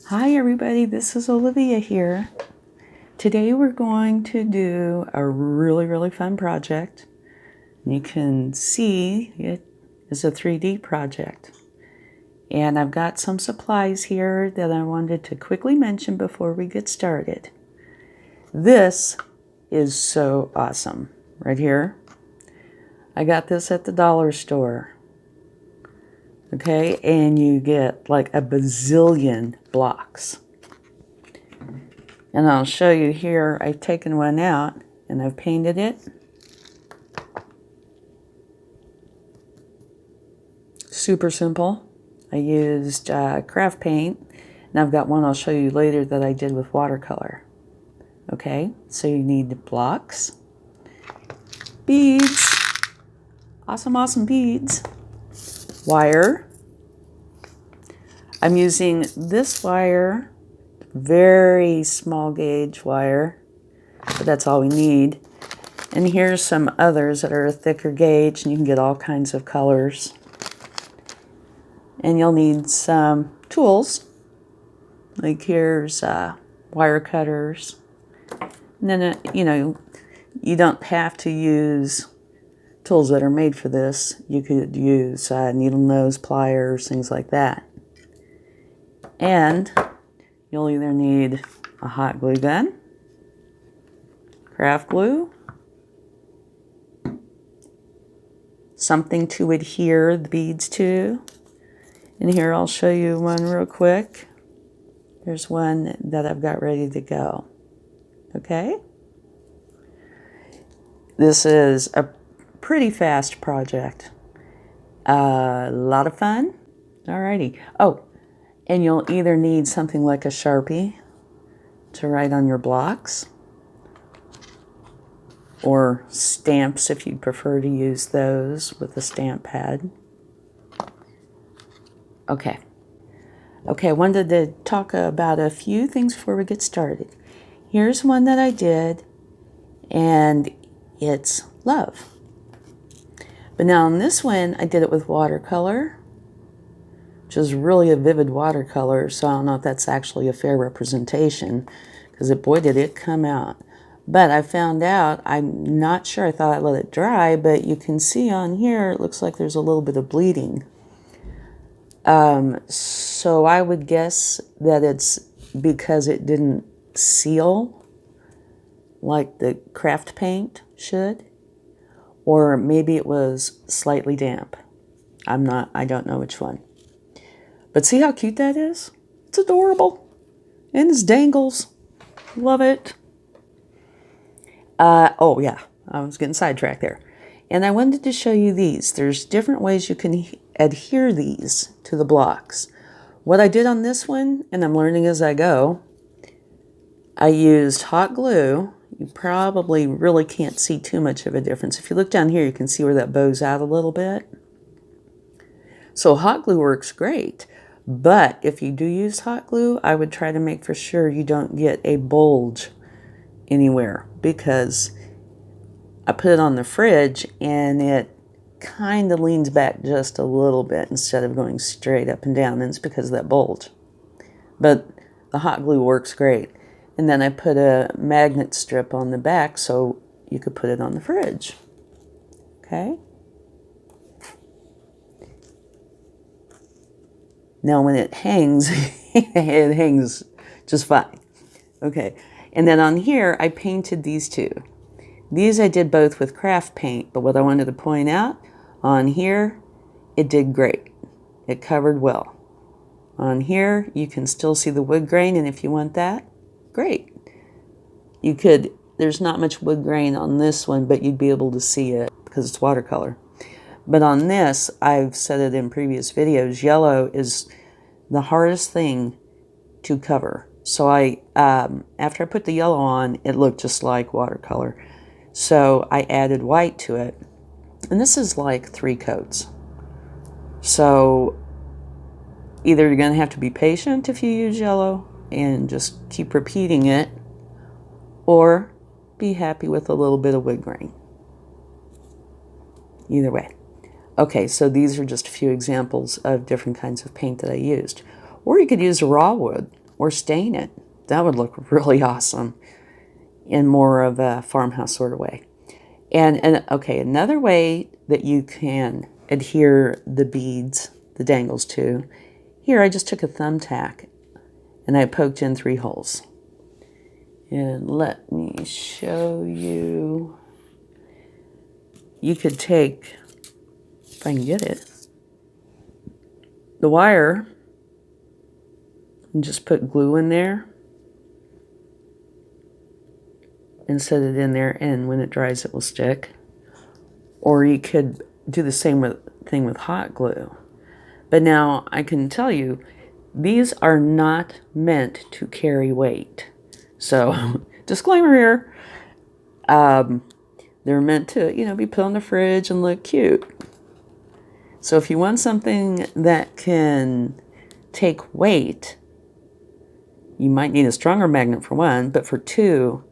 Hi everybody, this is Olivia here. Today we're going to do a really fun project. You can see it is a 3D project. And I've got some supplies here that I wanted to quickly mention before we get started. This is so awesome. Right here. I got this at the dollar store. Okay, and you get like a bazillion blocks. And I'll show you here, I've taken one out and I've painted it. Super simple. I used craft paint, and I've got one I'll show you later that I did with watercolor. Okay, so you need blocks, beads, awesome beads, wire. I'm using this wire, very small gauge wire, but that's all we need. And here's some others that are a thicker gauge, and you can get all kinds of colors. And you'll need some tools, like here's wire cutters. And then, you don't have to use tools that are made for this. You could use needle nose pliers, things like that. And you'll either need a hot glue gun, craft glue, something to adhere the beads to. And here I'll show you one real quick. There's one that I've got ready to go. Okay? This is a pretty fast project. A lot of fun. Alrighty. Oh, and you'll either need something like a Sharpie to write on your blocks, or stamps if you'd prefer to use those with a stamp pad. Okay, I wanted to talk about a few things before we get started. Here's one that I did, and it's love. But now on this one, I did it with watercolor, which is really a vivid watercolor, so I don't know if that's actually a fair representation, because boy did it come out. But I found out, I'm not sure, I thought I let it dry, but you can see on here, it looks like there's a little bit of bleeding. So I would guess that it's because it didn't seal like the craft paint should, or maybe it was slightly damp. I don't know which one. But see how cute that is? It's adorable. And it's Dangles. Love it. Oh yeah, I was getting sidetracked there. And I wanted to show you these. There's different ways you can adhere these to the blocks. What I did on this one, and I'm learning as I go, I used hot glue. You probably really can't see too much of a difference. If you look down here, you can see where that bows out a little bit. So hot glue works great. But if you do use hot glue, I would try to make for sure you don't get a bulge anywhere, because I put it on the fridge and it kind of leans back just a little bit instead of going straight up and down, and it's because of that bulge. But the hot glue works great. And then I put a magnet strip on the back so you could put it on the fridge. Okay? Now when it hangs, it hangs just fine. Okay, and then on here I painted these two. These I did both with craft paint, but what I wanted to point out, on here, it did great. It covered well. On here, you can still see the wood grain, and if you want that, great. You could, there's not much wood grain on this one, but you'd be able to see it because it's watercolor. But on this, I've said it in previous videos, yellow is the hardest thing to cover. So after I put the yellow on, it looked just like watercolor. So I added white to it. And this is like 3 coats. So either you're going to have to be patient if you use yellow and just keep repeating it, or be happy with a little bit of wood grain. Either way. Okay, so these are just a few examples of different kinds of paint that I used. Or you could use raw wood. or stain it. That would look really awesome in more of a farmhouse sort of way. And okay, another way that you can adhere the beads, the dangles to, here I just took a thumbtack and I poked in 3 holes. And let me show you. You could take, if I can get it, the wire and just put glue in there and set it in there, and when it dries it will stick. Or you could do the same thing with hot glue. But now I can tell you, these are not meant to carry weight. So, disclaimer here, they're meant to, be put on the fridge and look cute. So if you want something that can take weight, you might need a stronger magnet for one, but for two,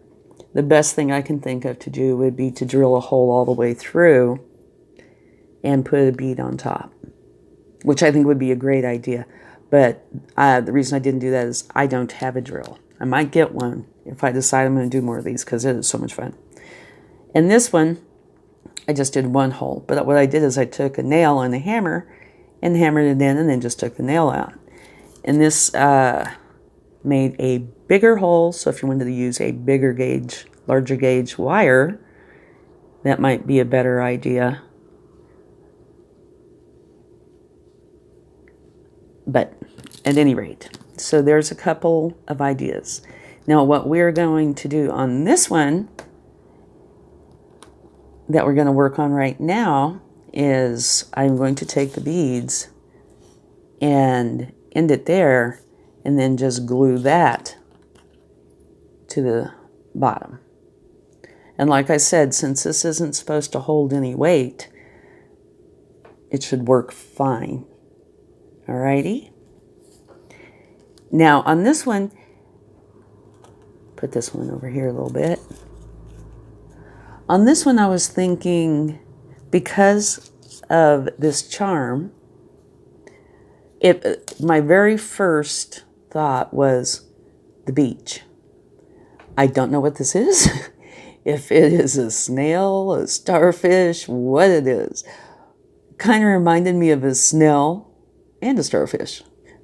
the best thing I can think of to do would be to drill a hole all the way through and put a bead on top, which I think would be a great idea. But the reason I didn't do that is I don't have a drill. I might get one if I decide I'm going to do more of these, because it is so much fun. And this one, I just did 1 hole. But what I did is I took a nail and a hammer and hammered it in and then just took the nail out. And this made a bigger hole. So if you wanted to use a bigger gauge, larger gauge wire, that might be a better idea. But at any rate, so there's a couple of ideas. Now what we're going to do on this one that we're going to work on right now is I'm going to take the beads and end it there and then just glue that to the bottom. And like I said, since this isn't supposed to hold any weight, it should work fine. Alrighty. Now on this one, put this one over here a little bit. On this one I was thinking, because of this charm, my very first thought was the beach. I don't know what this is. If it is a snail, a starfish, what it is. Kind of reminded me of a snail and a starfish.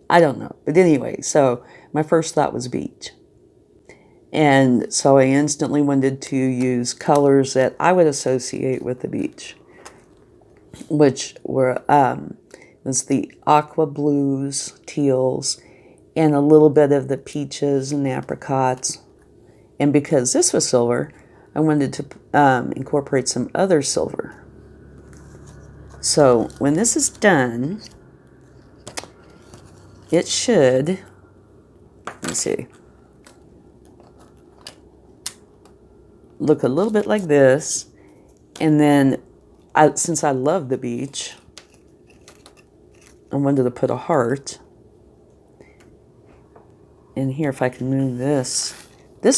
I don't know. But anyway, so my first thought was beach. And so I instantly wanted to use colors that I would associate with the beach, which were was the aqua blues, teals, and a little bit of the peaches and apricots. And because this was silver, I wanted to incorporate some other silver. So when this is done, it should, let's see, look a little bit like this. And then since I love the beach, I wanted to put a heart. And here, if I can move this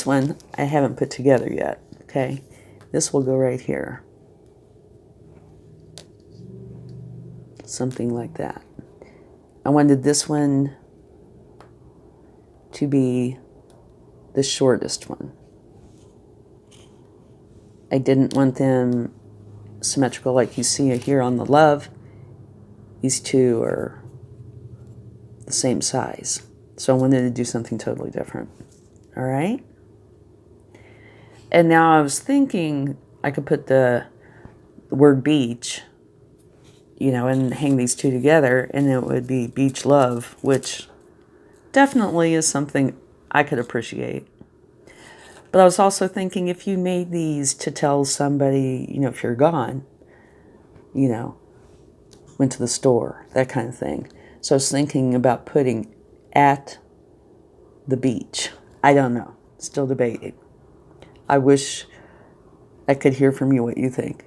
one I haven't put together yet, okay? This will go right here. Something like that. I wanted this one to be the shortest one. I didn't want them symmetrical like you see here on the love. These two are the same size. So I wanted to do something totally different. All right? And now I was thinking I could put the word beach, and hang these two together, and it would be beach love, which definitely is something I could appreciate. But I was also thinking, if you made these to tell somebody, if you're gone, went to the store, that kind of thing. So I was thinking about putting at the beach. I don't know. Still debating. I wish I could hear from you what you think.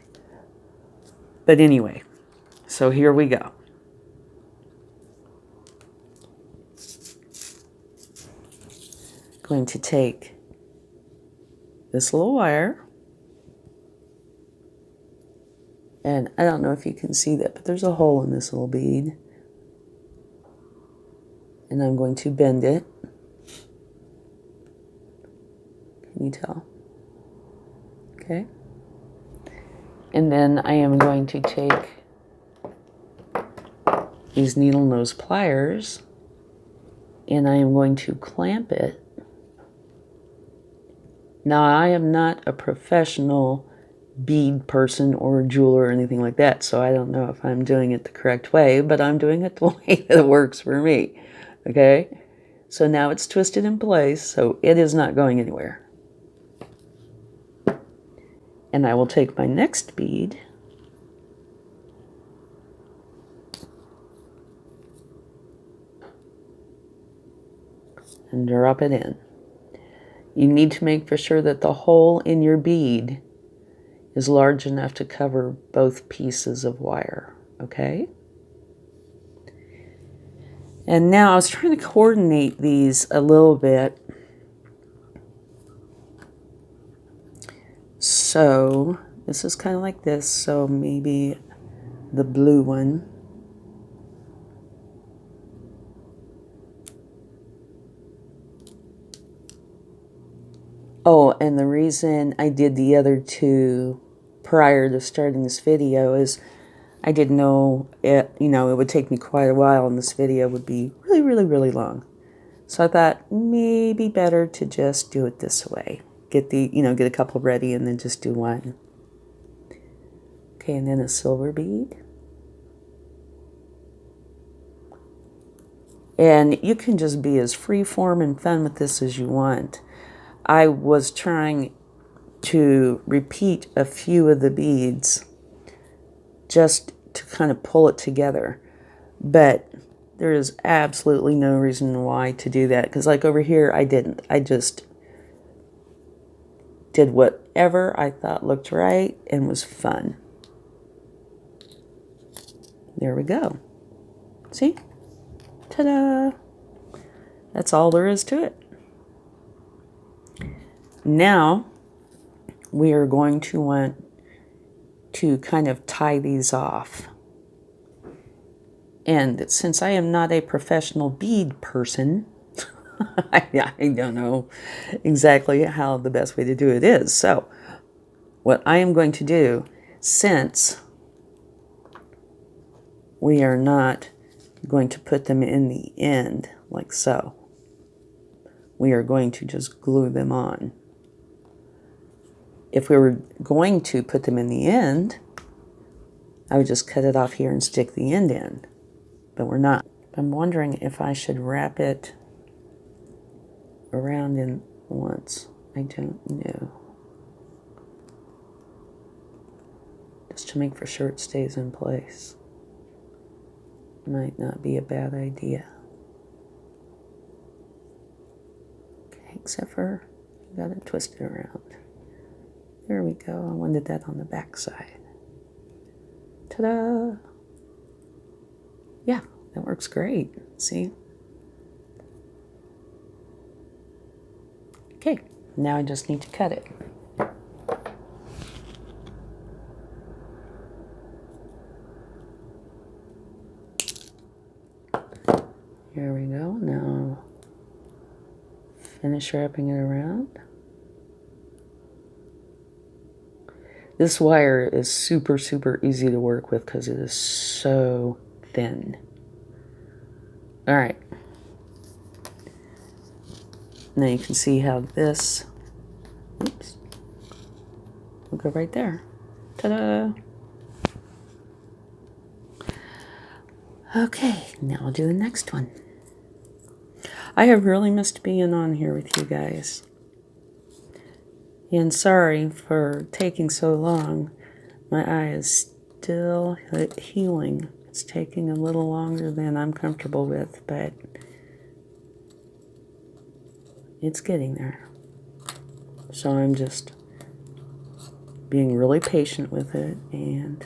But anyway, so here we go. Going to take this little wire, and I don't know if you can see that, but there's a hole in this little bead, and I'm going to bend it Can you tell? Okay. And then I am going to take these needle nose pliers and I am going to clamp it. Now, I am not a professional bead person or a jeweler or anything like that, so I don't know if I'm doing it the correct way, but I'm doing it the way that works for me. Okay? So now it's twisted in place, so it is not going anywhere. And I will take my next bead and drop it in. You need to make for sure that the hole in your bead is large enough to cover both pieces of wire, okay? And now I was trying to coordinate these a little bit. So this is kind of like this, so maybe the blue one. Oh, and the reason I did the other two prior to starting this video is I didn't know it, it would take me quite a while and this video would be really, really, really long. So I thought maybe better to just do it this way. Get a couple ready and then just do one. Okay, and then a silver bead. And you can just be as freeform and fun with this as you want. I was trying to repeat a few of the beads just to kind of pull it together. But there is absolutely no reason why to do that. Because like over here, I didn't. I just did whatever I thought looked right and was fun. There we go. See? Ta-da! That's all there is to it. Now, we are going to want to kind of tie these off. And since I am not a professional bead person, I don't know exactly how the best way to do it is. So, what I am going to do, since we are not going to put them in the end like so, we are going to just glue them on. If we were going to put them in the end, I would just cut it off here and stick the end in, but we're not. I'm wondering if I should wrap it around in once. I don't know. Just to make for sure it stays in place. Might not be a bad idea. Okay, except for you gotta twist it around. There we go. I wanted that on the back side. Ta-da! Yeah, that works great. See? Okay, now I just need to cut it. Here we go. Now finish wrapping it around. This wire is super, super easy to work with because it is so thin. All right. Now you can see how this, oops, will go right there. Ta-da! Okay, now I'll do the next one. I have really missed being on here with you guys. And sorry for taking so long. My eye is still healing. It's taking a little longer than I'm comfortable with, but it's getting there. So I'm just being really patient with it and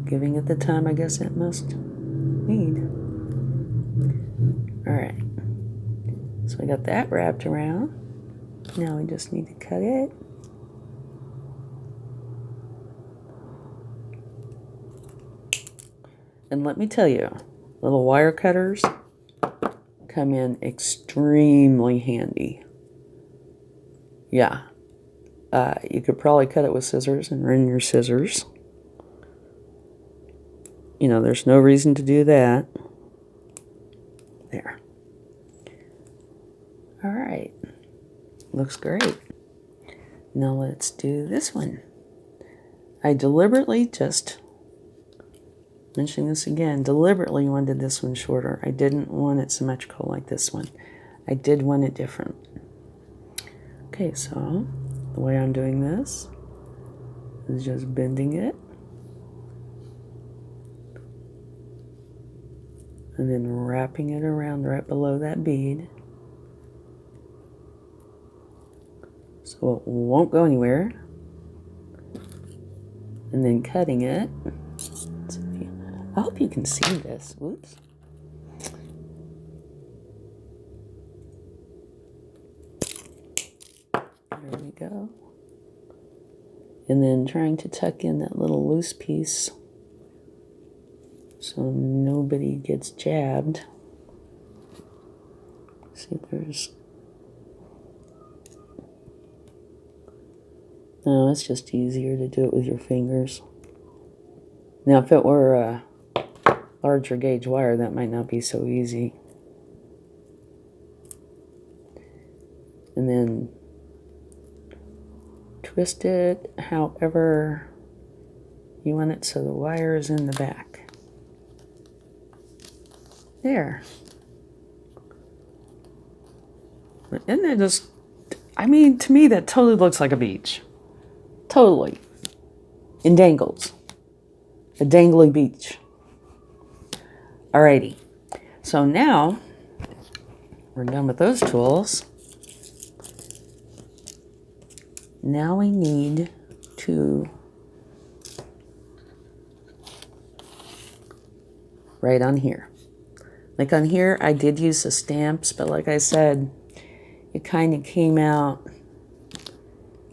giving it the time I guess it must need. All right. So I got that wrapped around. Now we just need to cut it. And let me tell you, little wire cutters come in extremely handy. Yeah. You could probably cut it with scissors and run your scissors. You know, there's no reason to do that. There. All right. Looks great. Now let's do this one. I deliberately, just mentioning this again, deliberately wanted this one shorter. I didn't want it symmetrical like this one. I did want it different. Okay, so the way I'm doing this is just bending it and then wrapping it around right below that bead so it won't go anywhere, and then cutting it. I hope you can see this. Whoops. There we go. And then trying to tuck in that little loose piece so nobody gets jabbed. See, there's... No, it's just easier to do it with your fingers. Now, if it were a larger gauge wire, that might not be so easy. And then twist it however you want it so the wire is in the back. There. Isn't that just, I mean, to me that totally looks like a beach. Totally. In Dangles. A dangly beach. Alrighty. So now we're done with those tools. Now we need to write on here. Like on here, I did use the stamps, but like I said, it kind of came out.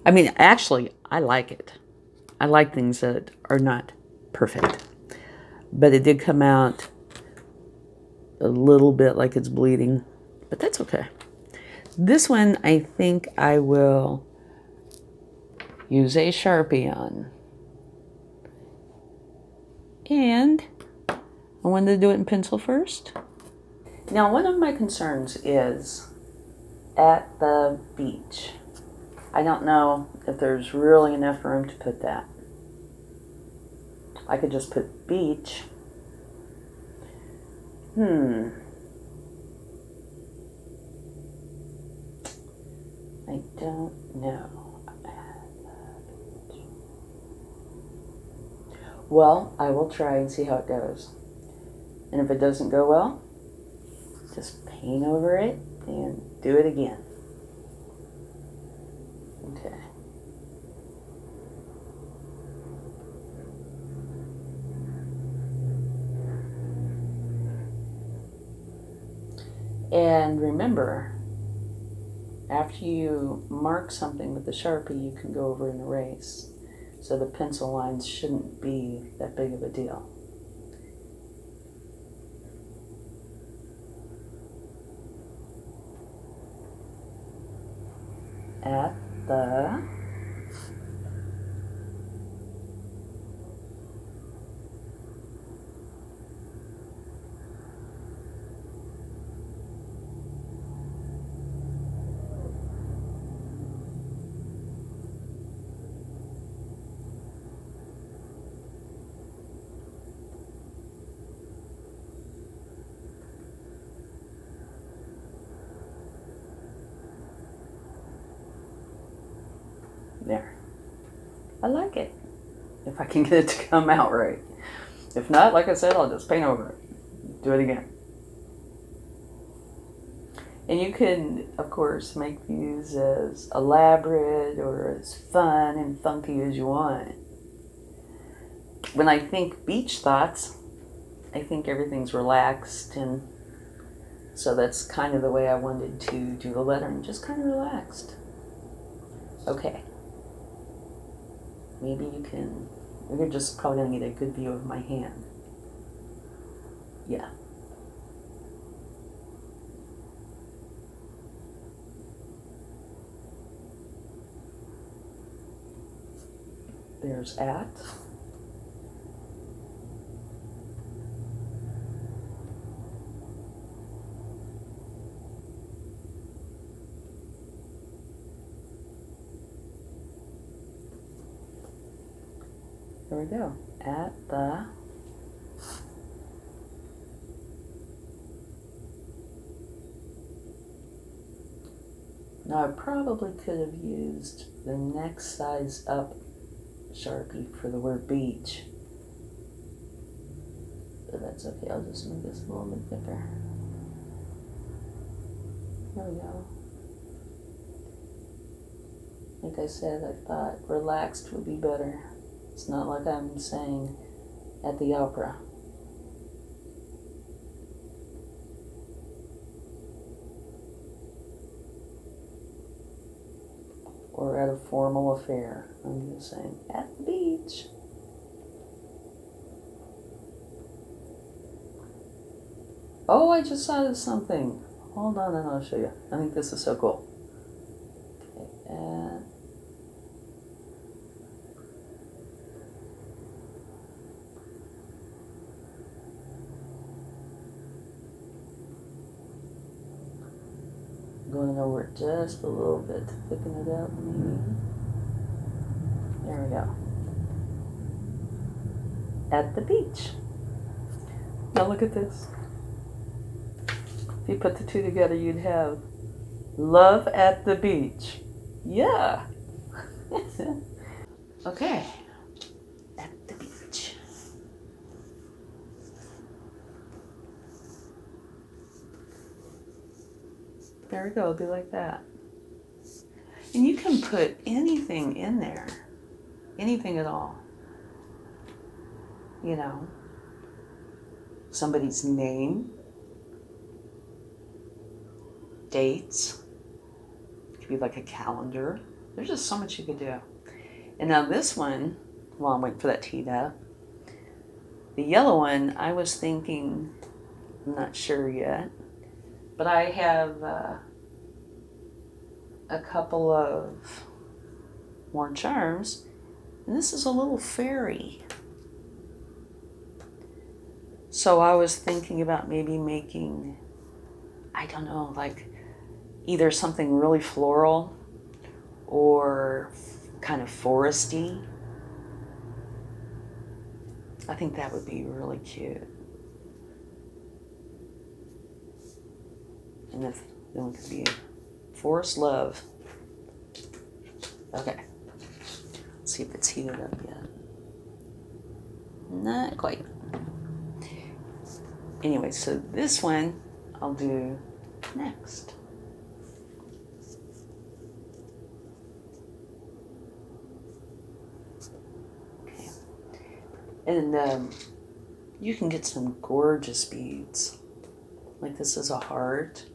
I mean, actually, I like it. I like things that are not perfect. But it did come out a little bit like it's bleeding, but that's okay. This one, I think I will use a Sharpie on. And I wanted to do it in pencil first. Now, one of my concerns is at the beach. I don't know if there's really enough room to put that. I could just put beach. I don't know. Well, I will try and see how it goes. And if it doesn't go well, just paint over it and do it again. Okay. And remember, after you mark something with the Sharpie, you can go over and erase. So the pencil lines shouldn't be that big of a deal. At the there. I like it. If I can get it to come out right. If not, like I said, I'll just paint over it. Do it again. And you can, of course, make these as elaborate or as fun and funky as you want. When I think beach thoughts, I think everything's relaxed, and so that's kind of the way I wanted to do the lettering, just kind of relaxed. Okay. Maybe you can, you're just probably going to get a good view of my hand. Yeah. there's at. There we go. At the now I probably could have used the next size up Sharpie for the word beach. But that's okay, I'll just make this a little bit thicker. There we go. Like I said, I thought relaxed would be better. It's not like I'm saying at the opera. Or at a formal affair. I'm just saying at the beach. Oh, I just thought of something. Hold on and I'll show you. I think this is so cool. Okay, going over it just a little bit to thicken it up, maybe. There we go. At the beach. Now look at this. If you put the two together, you'd have love at the beach. Yeah. Okay. At the beach. There we go, it'll be like that. And you can put anything in there. Anything at all. You know. Somebody's name. Dates. It could be like a calendar. There's just so much you could do. And now this one, while I'm waiting for that to heat up, the yellow one, I was thinking, I'm not sure yet, but I have a couple of more charms, and this is a little fairy. So I was thinking about maybe making, I don't know, like either something really floral or kind of foresty. I think that would be really cute. And if then it could be forest love. Okay. Let's see if it's heated up yet. Not quite. Anyway, so this one I'll do next. Okay. And you can get some gorgeous beads. Like this is a heart.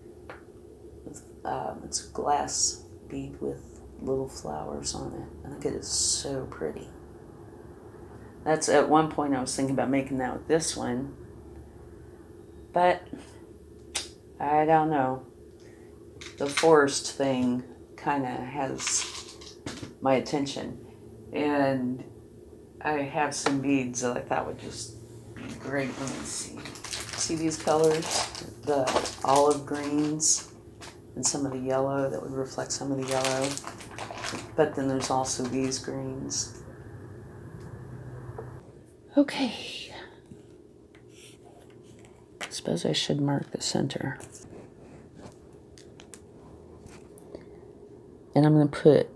It's a glass bead with little flowers on it. I think it is so pretty. That's at one point I was thinking about making that with this one. But I don't know. The forest thing kind of has my attention. And I have some beads that I thought would just be great. Let me see. See these colors? The olive greens and some of the yellow that would reflect some of the yellow. But then there's also these greens. Okay. I suppose I should mark the center. And I'm going to put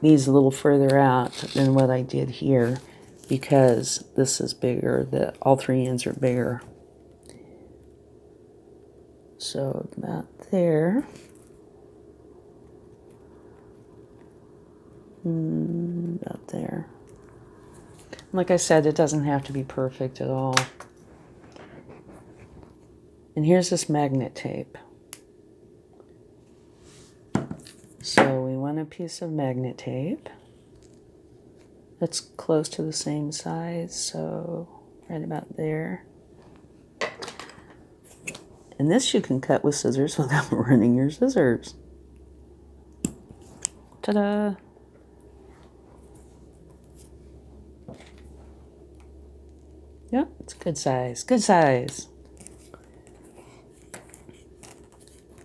these a little further out than what I did here because this is bigger. All three ends are bigger. So about there. About there. Like I said, it doesn't have to be perfect at all. And here's this magnet tape. So we want a piece of magnet tape that's close to the same size, so right about there. And this you can cut with scissors without running your scissors. Ta-da! Yep, it's a good size. Good size.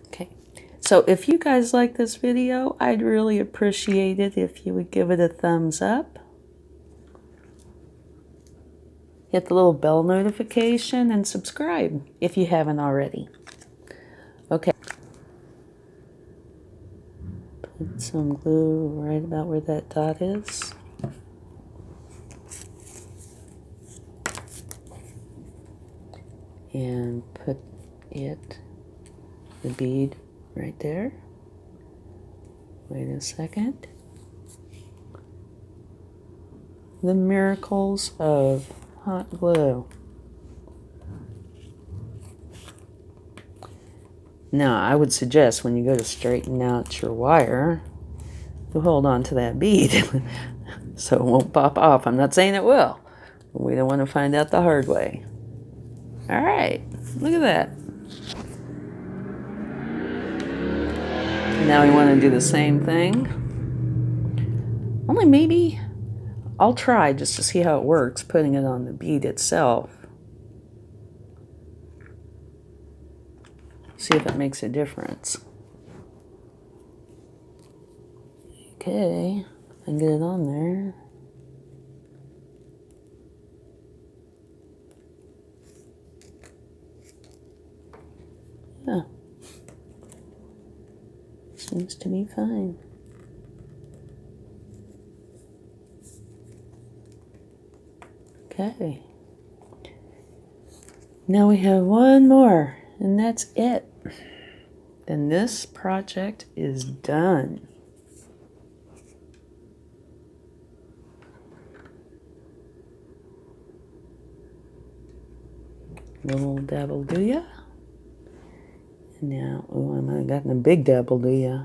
Okay. So if you guys like this video, I'd really appreciate it if you would give it a thumbs up. Hit the little bell notification and subscribe if you haven't already. Okay. Put some glue right about where that dot is. And put the bead right there. Wait a second. The miracles of hot glue. Now, I would suggest when you go to straighten out your wire, you hold on to that bead so it won't pop off. I'm not saying it will. We don't want to find out the hard way. All right, look at that. Now we want to do the same thing. Only maybe I'll try just to see how it works, putting it on the bead itself. See if it makes a difference. Okay, I get it on there. Yeah. Seems to be fine. Okay. Now we have one more, and that's it. Then this project is done. Little dabble do ya? And now, oh, I might have gotten a big dabble do ya?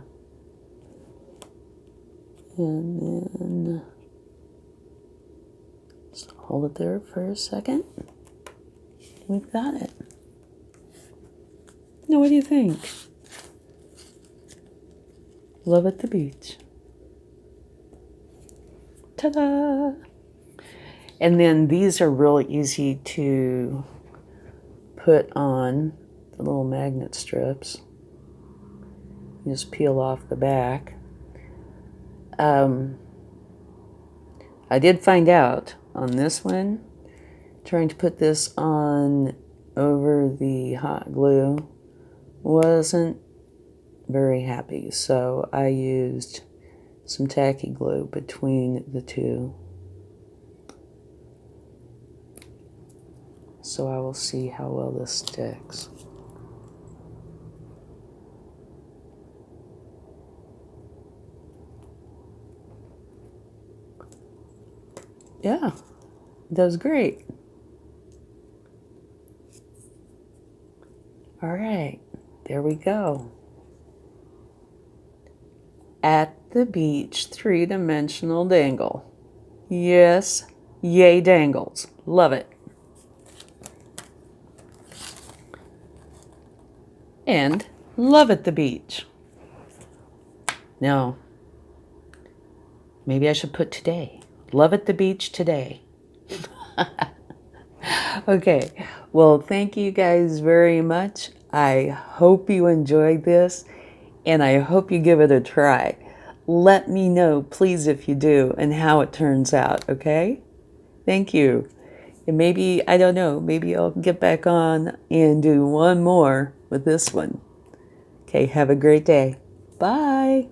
And then just hold it there for a second. We've got it. Now, what do you think? Love at the beach. Ta-da! And then these are really easy to put on the little magnet strips. You just peel off the back. I did find out on this one, trying to put this on over the hot glue wasn't very happy, so I used some tacky glue between the two. So I will see how well this sticks. Yeah, it does great. All right, there we go. At the beach, three-dimensional dangle. Yes, yay dangles. Love it. And love at the beach. Now, maybe I should put today. Love at the beach today. Okay, well, thank you guys very much. I hope you enjoyed this, and I hope you give it a try. Let me know, please, if you do, and how it turns out, okay? Thank you. And maybe, I don't know, maybe I'll get back on and do one more with this one. Okay, have a great day. Bye.